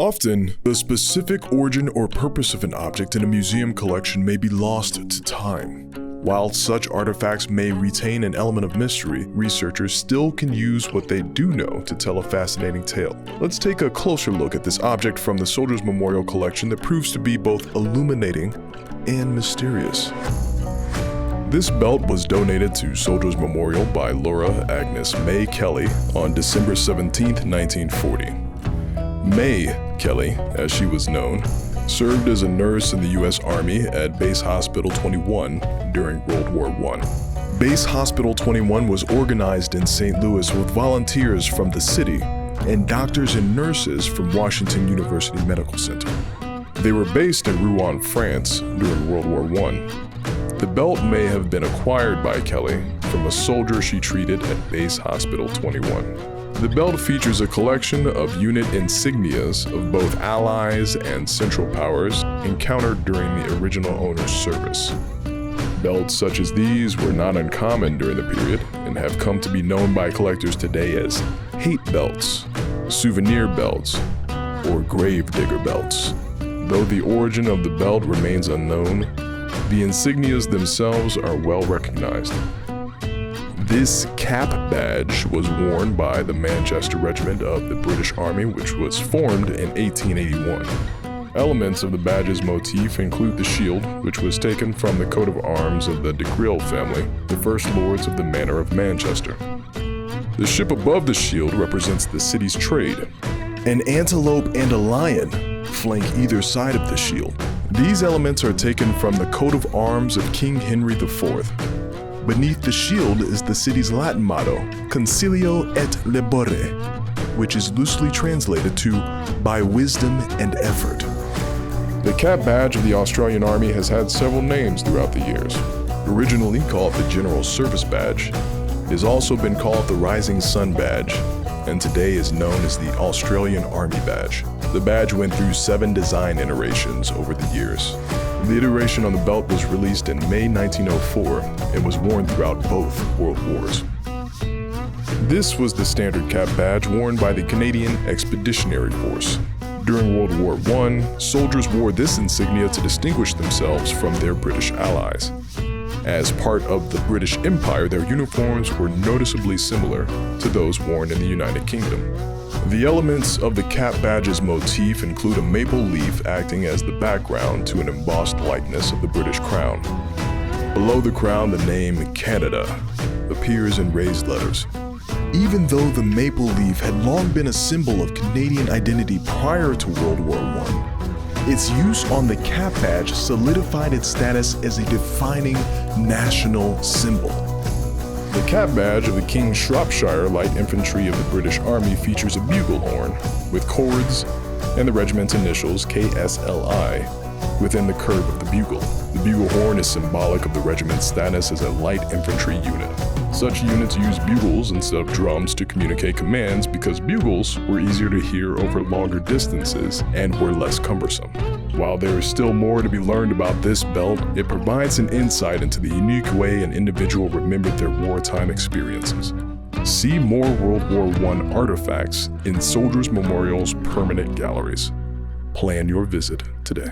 Often, the specific origin or purpose of an object in a museum collection may be lost to time. While such artifacts may retain an element of mystery, researchers still can use what they do know to tell a fascinating tale. Let's take a closer look at this object from the Soldiers Memorial Collection that proves to be both illuminating and mysterious. This belt was donated to Soldiers Memorial by Laura Agnes May Kelly on December 17, 1940. May Kelly, as she was known, served as a nurse in the U.S. Army at Base Hospital 21 during World War I. Base Hospital 21 was organized in St. Louis with volunteers from the city and doctors and nurses from Washington University Medical Center. They were based in Rouen, France during World War I. The belt may have been acquired by Kelly from a soldier she treated at Base Hospital 21. The belt features a collection of unit insignias of both Allies and Central Powers encountered during the original owner's service. Belts such as these were not uncommon during the period and have come to be known by collectors today as hate belts, souvenir belts, or grave digger belts. Though the origin of the belt remains unknown, the insignias themselves are well recognized. This cap badge was worn by the Manchester Regiment of the British Army, which was formed in 1881. Elements of the badge's motif include the shield, which was taken from the coat of arms of the de Grille family, the first lords of the Manor of Manchester. The ship above the shield represents the city's trade. An antelope and a lion flank either side of the shield. These elements are taken from the coat of arms of King Henry IV. Beneath the shield is the city's Latin motto, Concilio et Labore, which is loosely translated to by wisdom and effort. The cap badge of the Australian Army has had several names throughout the years. Originally called the General Service Badge, it has also been called the Rising Sun Badge, and today is known as the Australian Army Badge. The badge went through 7 design iterations over the years. The iteration on the belt was released in May 1904 and was worn throughout both World Wars. This was the standard cap badge worn by the Canadian Expeditionary Force. During World War I, soldiers wore this insignia to distinguish themselves from their British allies. As part of the British Empire, their uniforms were noticeably similar to those worn in the United Kingdom. The elements of the cap badge's motif include a maple leaf acting as the background to an embossed likeness of the British crown. Below the crown, the name Canada appears in raised letters. Even though the maple leaf had long been a symbol of Canadian identity prior to World War I, its use on the cap badge solidified its status as a defining national symbol. The cap badge of the King's Shropshire Light Infantry of the British Army features a bugle horn with cords and the regiment's initials KSLI within the curve of the bugle. The bugle horn is symbolic of the regiment's status as a light infantry unit. Such units use bugles instead of drums to communicate commands because bugles were easier to hear over longer distances and were less cumbersome. While there is still more to be learned about this belt, it provides an insight into the unique way an individual remembered their wartime experiences. See more World War I artifacts in Soldiers Memorial's permanent galleries. Plan your visit today.